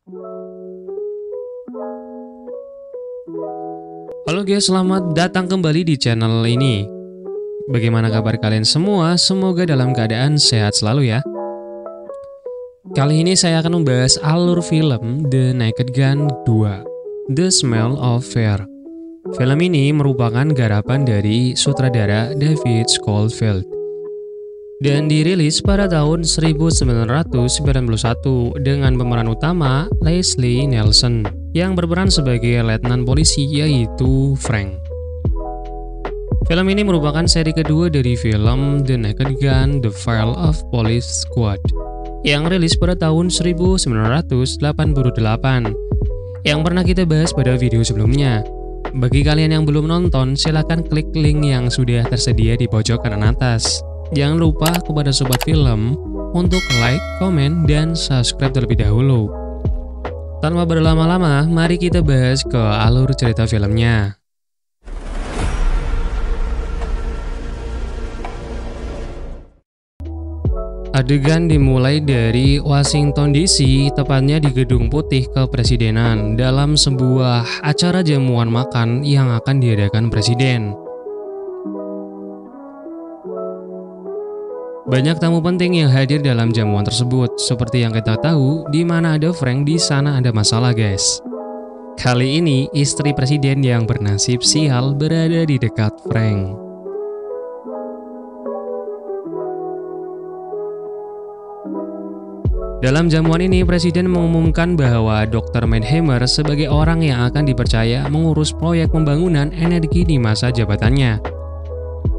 Halo guys, selamat datang kembali di channel ini. Bagaimana kabar kalian semua? Semoga dalam keadaan sehat selalu ya. Kali ini saya akan membahas alur film The Naked Gun 2, The Smell of Fear. Film ini merupakan garapan dari sutradara David Schofield dan dirilis pada tahun 1991 dengan pemeran utama Leslie Nielsen yang berperan sebagai letnan polisi yaitu Frank. Film ini merupakan seri kedua dari film The Naked Gun: The Fall of Police Squad yang rilis pada tahun 1988 yang pernah kita bahas pada video sebelumnya. Bagi kalian yang belum nonton, silahkan klik link yang sudah tersedia di pojok kanan atas. Jangan lupa kepada sobat film untuk like, komen, dan subscribe terlebih dahulu. Tanpa berlama-lama, mari kita bahas ke alur cerita filmnya. Adegan dimulai dari Washington DC, tepatnya di Gedung Putih Kepresidenan, dalam sebuah acara jamuan makan yang akan diadakan Presiden. Banyak tamu penting yang hadir dalam jamuan tersebut. Seperti yang kita tahu, di mana ada Frank, di sana ada masalah, guys. Kali ini, istri presiden yang bernasib sial berada di dekat Frank. Dalam jamuan ini, presiden mengumumkan bahwa Dr. Mannheimer sebagai orang yang akan dipercaya mengurus proyek pembangunan energi di masa jabatannya.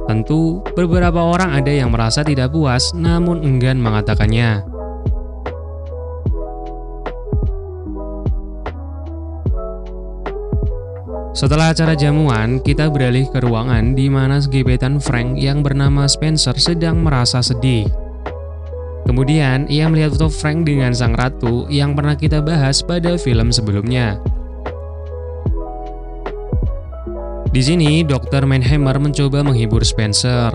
Tentu, beberapa orang ada yang merasa tidak puas, namun enggan mengatakannya. Setelah acara jamuan, kita beralih ke ruangan di mana gebetan Frank yang bernama Spencer sedang merasa sedih. Kemudian, ia melihat foto Frank dengan sang ratu yang pernah kita bahas pada film sebelumnya. Di sini, Dr. Mannheimer mencoba menghibur Spencer.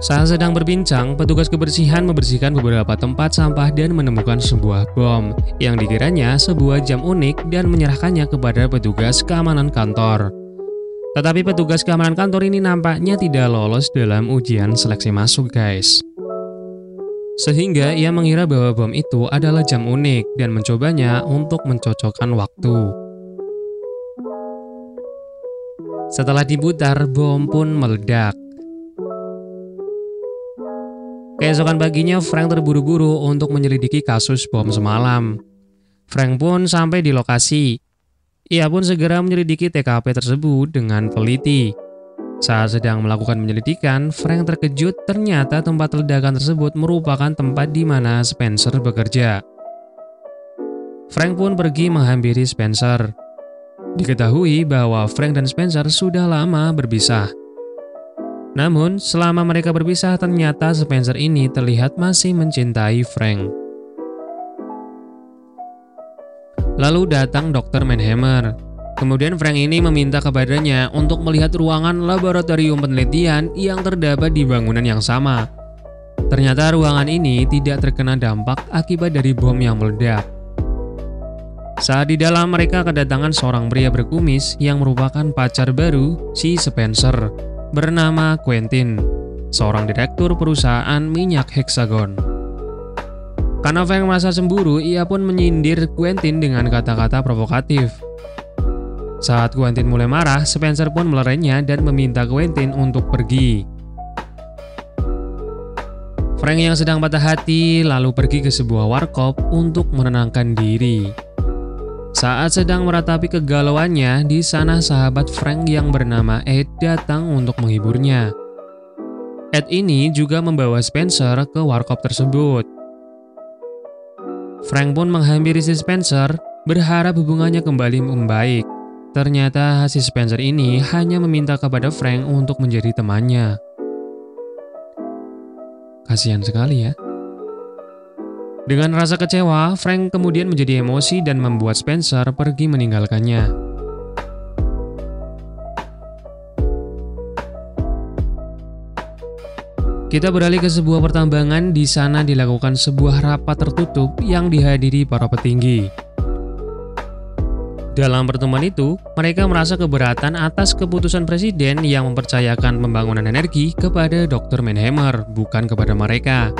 Saat sedang berbincang, petugas kebersihan membersihkan beberapa tempat sampah dan menemukan sebuah bom yang dikiranya sebuah jam unik dan menyerahkannya kepada petugas keamanan kantor. Tetapi petugas keamanan kantor ini nampaknya tidak lolos dalam ujian seleksi masuk, guys. Sehingga ia mengira bahwa bom itu adalah jam unik dan mencobanya untuk mencocokkan waktu. Setelah diputar, bom pun meledak. Keesokan paginya, Frank terburu-buru untuk menyelidiki kasus bom semalam. Frank pun sampai di lokasi. Ia pun segera menyelidiki TKP tersebut dengan teliti. Saat sedang melakukan penyelidikan, Frank terkejut ternyata tempat ledakan tersebut merupakan tempat di mana Spencer bekerja. Frank pun pergi menghampiri Spencer. Diketahui bahwa Frank dan Spencer sudah lama berpisah. Namun, selama mereka berpisah, ternyata Spencer ini terlihat masih mencintai Frank. Lalu datang Dr. Mannheimer. Kemudian Frank ini meminta kepadanya untuk melihat ruangan laboratorium penelitian yang terdapat di bangunan yang sama. Ternyata ruangan ini tidak terkena dampak akibat dari bom yang meledak. Saat di dalam, mereka kedatangan seorang pria berkumis yang merupakan pacar baru si Spencer, bernama Quentin, seorang direktur perusahaan minyak Hexagon. Karena Frank merasa cemburu, ia pun menyindir Quentin dengan kata-kata provokatif. Saat Quentin mulai marah, Spencer pun melerainya dan meminta Quentin untuk pergi. Frank yang sedang patah hati lalu pergi ke sebuah warkop untuk menenangkan diri. Saat sedang meratapi kegalauannya, di sana sahabat Frank yang bernama Ed datang untuk menghiburnya. Ed ini juga membawa Spencer ke warkop tersebut. Frank pun menghampiri si Spencer, berharap hubungannya kembali membaik. Ternyata si Spencer ini hanya meminta kepada Frank untuk menjadi temannya. Kasihan sekali ya. Dengan rasa kecewa, Frank kemudian menjadi emosi dan membuat Spencer pergi meninggalkannya. Kita beralih ke sebuah pertambangan. Di sana dilakukan sebuah rapat tertutup yang dihadiri para petinggi. Dalam pertemuan itu, mereka merasa keberatan atas keputusan presiden yang mempercayakan pembangunan energi kepada Dr. Mannheimer, bukan kepada mereka.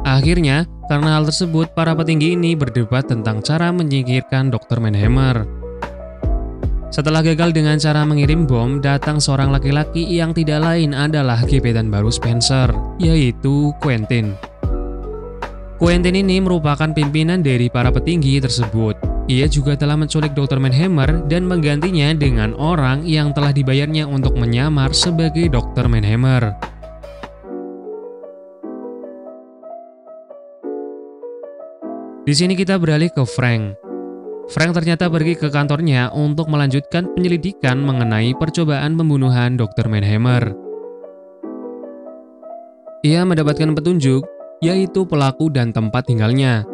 Akhirnya, karena hal tersebut, para petinggi ini berdebat tentang cara menyingkirkan Dr. Mannheimer. Setelah gagal dengan cara mengirim bom, datang seorang laki-laki yang tidak lain adalah gebetan baru Spencer, yaitu Quentin. Quentin ini merupakan pimpinan dari para petinggi tersebut. Ia juga telah menculik Dr. Mannheimer dan menggantinya dengan orang yang telah dibayarnya untuk menyamar sebagai Dr. Mannheimer. Di sini kita beralih ke Frank. Frank ternyata pergi ke kantornya untuk melanjutkan penyelidikan mengenai percobaan pembunuhan Dr. Mannheimer. Ia mendapatkan petunjuk, yaitu pelaku dan tempat tinggalnya.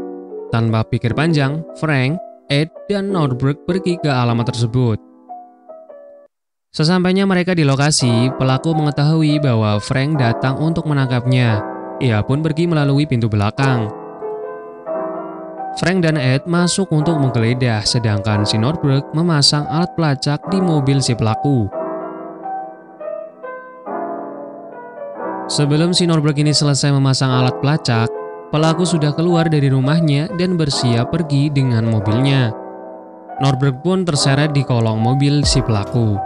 Tanpa pikir panjang, Frank, Ed, dan Nordberg pergi ke alamat tersebut. Sesampainya mereka di lokasi, pelaku mengetahui bahwa Frank datang untuk menangkapnya. Ia pun pergi melalui pintu belakang. Frank dan Ed masuk untuk menggeledah, sedangkan si Nordberg memasang alat pelacak di mobil si pelaku. Sebelum si Nordberg ini selesai memasang alat pelacak, pelaku sudah keluar dari rumahnya dan bersiap pergi dengan mobilnya. Nordberg pun terseret di kolong mobil si pelaku.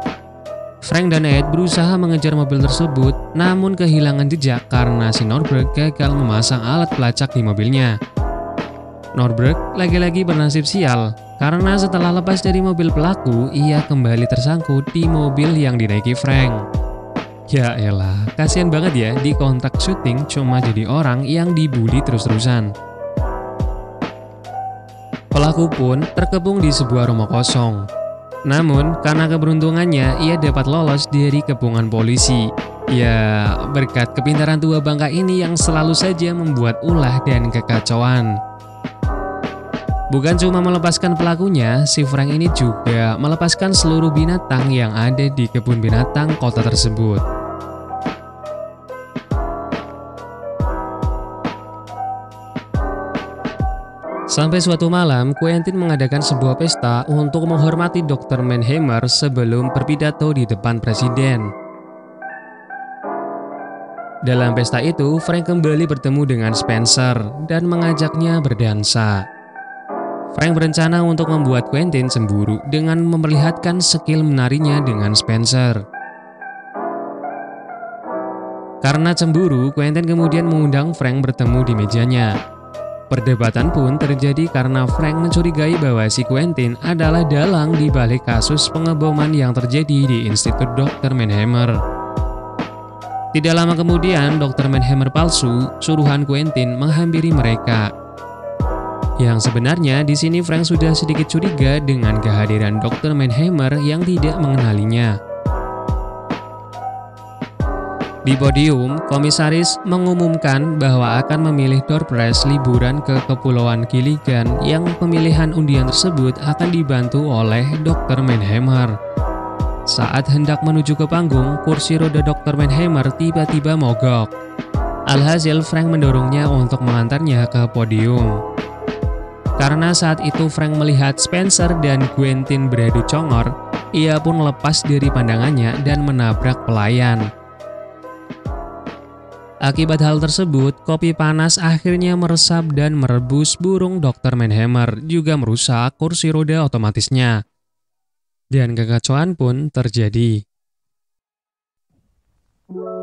Frank dan Ed berusaha mengejar mobil tersebut, namun kehilangan jejak karena si Nordberg gagal memasang alat pelacak di mobilnya. Nordberg lagi-lagi bernasib sial, karena setelah lepas dari mobil pelaku, ia kembali tersangkut di mobil yang dinaiki Frank. Ya elah, kasihan banget ya, di kontrak syuting cuma jadi orang yang dibully terus-terusan. Pelaku pun terkepung di sebuah rumah kosong. Namun, karena keberuntungannya, ia dapat lolos dari kepungan polisi. Ya, berkat kepintaran tua bangka ini yang selalu saja membuat ulah dan kekacauan. Bukan cuma melepaskan pelakunya, si Frank ini juga melepaskan seluruh binatang yang ada di kebun binatang kota tersebut. Sampai suatu malam, Quentin mengadakan sebuah pesta untuk menghormati Dr. Mannheimer sebelum berpidato di depan presiden. Dalam pesta itu, Frank kembali bertemu dengan Spencer dan mengajaknya berdansa. Frank berencana untuk membuat Quentin cemburu dengan memperlihatkan skill menarinya dengan Spencer. Karena cemburu, Quentin kemudian mengundang Frank bertemu di mejanya. Perdebatan pun terjadi karena Frank mencurigai bahwa si Quentin adalah dalang di balik kasus pengeboman yang terjadi di Institut Dr. Mannheimer. Tidak lama kemudian, Dr. Mannheimer palsu, suruhan Quentin menghampiri mereka. Yang sebenarnya di sini Frank sudah sedikit curiga dengan kehadiran Dr. Mannheimer yang tidak mengenalinya. Di podium, komisaris mengumumkan bahwa akan memilih door prize liburan ke Kepulauan Gilligan yang pemilihan undian tersebut akan dibantu oleh Dr. Mannheimer. Saat hendak menuju ke panggung, kursi roda Dr. Mannheimer tiba-tiba mogok. Alhasil Frank mendorongnya untuk mengantarnya ke podium. Karena saat itu Frank melihat Spencer dan Quentin beradu congor, ia pun lepas dari pandangannya dan menabrak pelayan. Akibat hal tersebut, kopi panas akhirnya meresap dan merebus burung Dr. Mannheimer, juga merusak kursi roda otomatisnya. Dan kekacauan pun terjadi.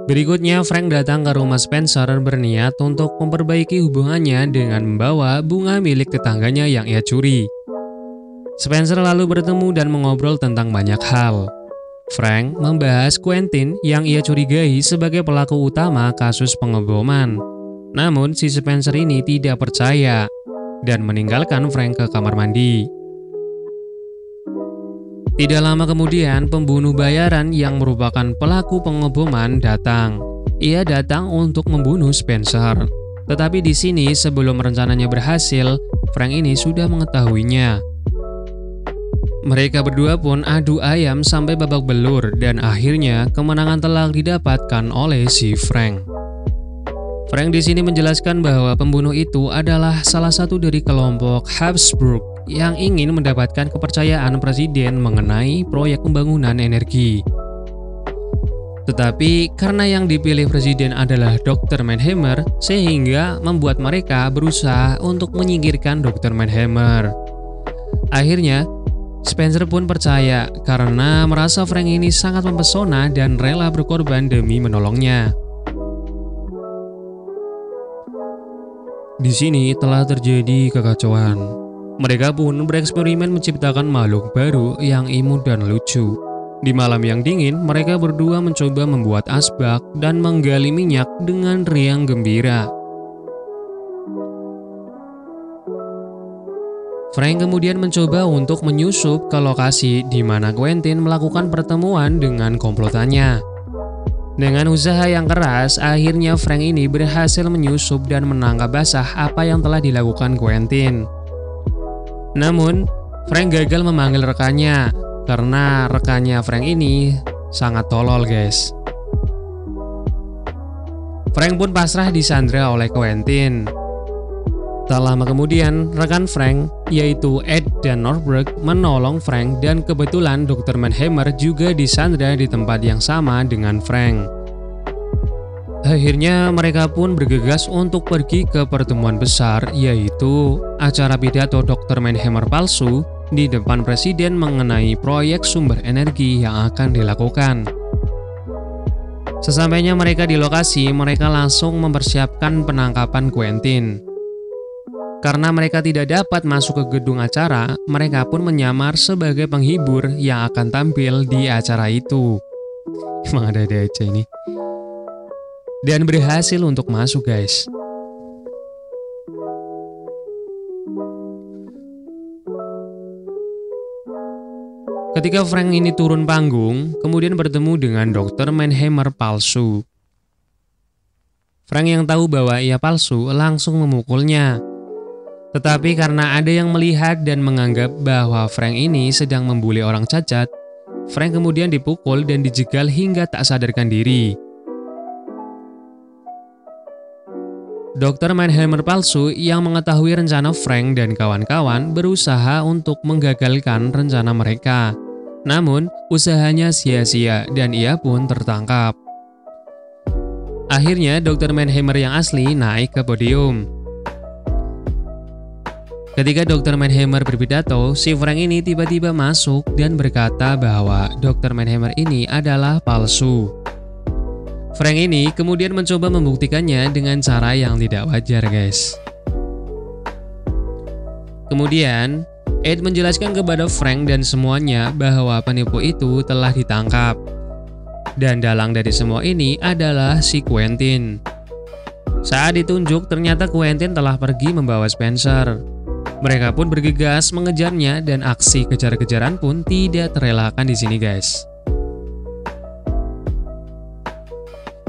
Berikutnya, Frank datang ke rumah Spencer berniat untuk memperbaiki hubungannya dengan membawa bunga milik tetangganya yang ia curi. Spencer lalu bertemu dan mengobrol tentang banyak hal. Frank membahas Quentin yang ia curigai sebagai pelaku utama kasus pengeboman. Namun, si Spencer ini tidak percaya dan meninggalkan Frank ke kamar mandi. Tidak lama kemudian, pembunuh bayaran yang merupakan pelaku pengeboman datang. Ia datang untuk membunuh Spencer. Tetapi di sini sebelum rencananya berhasil, Frank ini sudah mengetahuinya. Mereka berdua pun adu ayam sampai babak belur dan akhirnya kemenangan telah didapatkan oleh si Frank. Frank di sini menjelaskan bahwa pembunuh itu adalah salah satu dari kelompok Habsburg yang ingin mendapatkan kepercayaan presiden mengenai proyek pembangunan energi. Tetapi karena yang dipilih presiden adalah Dr. Mannheimer, sehingga membuat mereka berusaha untuk menyingkirkan Dr. Mannheimer. Akhirnya, Spencer pun percaya karena merasa Frank ini sangat mempesona dan rela berkorban demi menolongnya. Di sini telah terjadi kekacauan. Mereka pun bereksperimen menciptakan makhluk baru yang imut dan lucu. Di malam yang dingin, mereka berdua mencoba membuat asbak dan menggali minyak dengan riang gembira. Frank kemudian mencoba untuk menyusup ke lokasi di mana Quentin melakukan pertemuan dengan komplotannya. Dengan usaha yang keras, akhirnya Frank ini berhasil menyusup dan menangkap basah apa yang telah dilakukan Quentin. Namun, Frank gagal memanggil rekannya karena rekannya Frank ini sangat tolol, guys. Frank pun pasrah disandra oleh Quentin. Tak lama kemudian, rekan Frank, yaitu Ed dan Norberg, menolong Frank dan kebetulan Dr. Mannheimer juga disandra di tempat yang sama dengan Frank. Akhirnya mereka pun bergegas untuk pergi ke pertemuan besar, yaitu acara pidato Dr. Mannheimer palsu di depan presiden mengenai proyek sumber energi yang akan dilakukan. Sesampainya mereka di lokasi, mereka langsung mempersiapkan penangkapan Quentin. Karena mereka tidak dapat masuk ke gedung acara, mereka pun menyamar sebagai penghibur yang akan tampil di acara itu. Emang ada-ada aja ini. Dan berhasil untuk masuk, guys. Ketika Frank ini turun panggung, kemudian bertemu dengan Dr. Mannheimer palsu. Frank yang tahu bahwa ia palsu langsung memukulnya. Tetapi karena ada yang melihat dan menganggap bahwa Frank ini sedang membuli orang cacat, Frank kemudian dipukul dan dijegal hingga tak sadarkan diri. Dr. Mannheimer palsu yang mengetahui rencana Frank dan kawan-kawan berusaha untuk menggagalkan rencana mereka. Namun, usahanya sia-sia dan ia pun tertangkap. Akhirnya, Dr. Mannheimer yang asli naik ke podium. Ketika Dr. Mannheimer berpidato, si Frank ini tiba-tiba masuk dan berkata bahwa Dr. Mannheimer ini adalah palsu. Frank ini kemudian mencoba membuktikannya dengan cara yang tidak wajar, guys. Kemudian, Ed menjelaskan kepada Frank dan semuanya bahwa penipu itu telah ditangkap. Dan dalang dari semua ini adalah si Quentin. Saat ditunjuk, ternyata Quentin telah pergi membawa Spencer. Mereka pun bergegas mengejarnya dan aksi kejar-kejaran pun tidak terelakkan di sini, guys.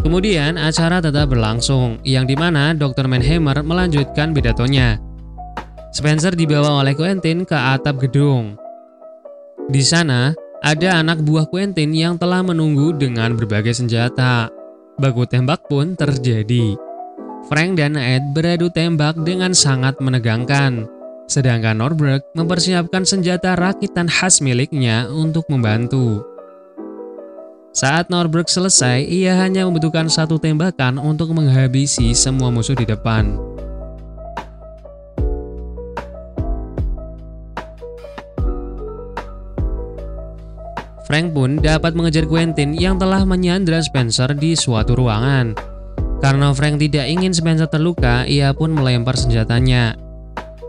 Kemudian acara tetap berlangsung, yang dimana Dr. Mannheimer melanjutkan pidatonya. Spencer dibawa oleh Quentin ke atap gedung. Di sana, ada anak buah Quentin yang telah menunggu dengan berbagai senjata. Baku tembak pun terjadi. Frank dan Ed beradu tembak dengan sangat menegangkan. Sedangkan Norberg mempersiapkan senjata rakitan khas miliknya untuk membantu. Saat Norberg selesai, ia hanya membutuhkan satu tembakan untuk menghabisi semua musuh di depan. Frank pun dapat mengejar Quentin yang telah menyandra Spencer di suatu ruangan. Karena Frank tidak ingin Spencer terluka, ia pun melempar senjatanya.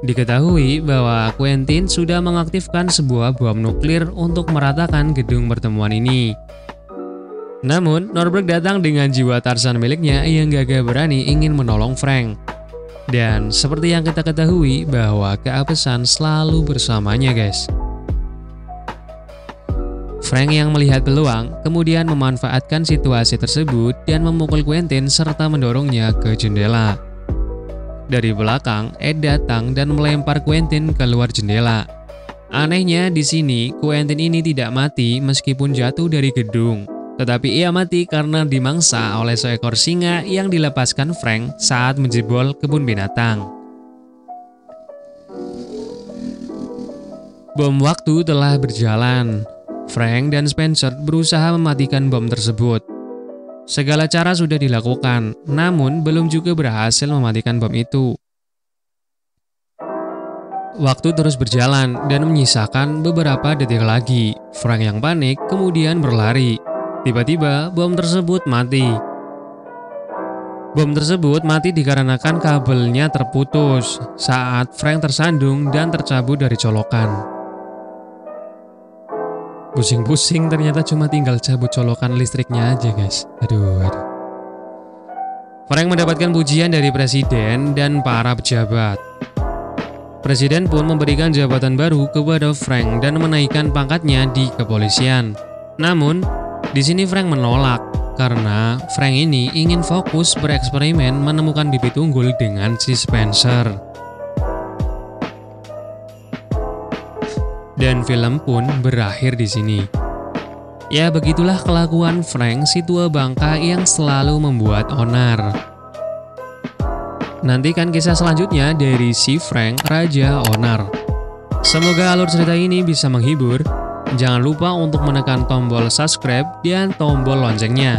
Diketahui bahwa Quentin sudah mengaktifkan sebuah bom nuklir untuk meratakan gedung pertemuan ini. Namun, Norberg datang dengan jiwa Tarzan miliknya yang gagah berani ingin menolong Frank. Dan seperti yang kita ketahui bahwa keapesan selalu bersamanya, guys. Frank yang melihat peluang, kemudian memanfaatkan situasi tersebut dan memukul Quentin serta mendorongnya ke jendela. Dari belakang, Ed datang dan melempar Quentin keluar jendela. Anehnya di sini, Quentin ini tidak mati meskipun jatuh dari gedung. Tetapi ia mati karena dimangsa oleh seekor singa yang dilepaskan Frank saat menjebol kebun binatang. Bom waktu telah berjalan. Frank dan Spencer berusaha mematikan bom tersebut. Segala cara sudah dilakukan, namun belum juga berhasil mematikan bom itu. Waktu terus berjalan dan menyisakan beberapa detik lagi. Frank yang panik kemudian berlari. Tiba-tiba bom tersebut mati. Bom tersebut mati dikarenakan kabelnya terputus saat Frank tersandung dan tercabut dari colokan. Pusing-pusing ternyata cuma tinggal cabut colokan listriknya aja guys. Aduh. Frank mendapatkan pujian dari presiden dan para pejabat. Presiden pun memberikan jabatan baru kepada Frank dan menaikkan pangkatnya di kepolisian. Namun, di sini Frank menolak karena Frank ini ingin fokus bereksperimen menemukan bibit unggul dengan si Spencer. Dan film pun berakhir di sini. Ya begitulah kelakuan Frank si tua bangka yang selalu membuat onar. Nantikan kisah selanjutnya dari si Frank Raja Onar. Semoga alur cerita ini bisa menghibur. Jangan lupa untuk menekan tombol subscribe dan tombol loncengnya.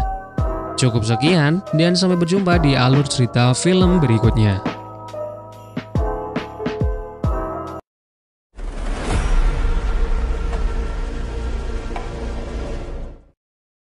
Cukup sekian dan sampai berjumpa di alur cerita film berikutnya.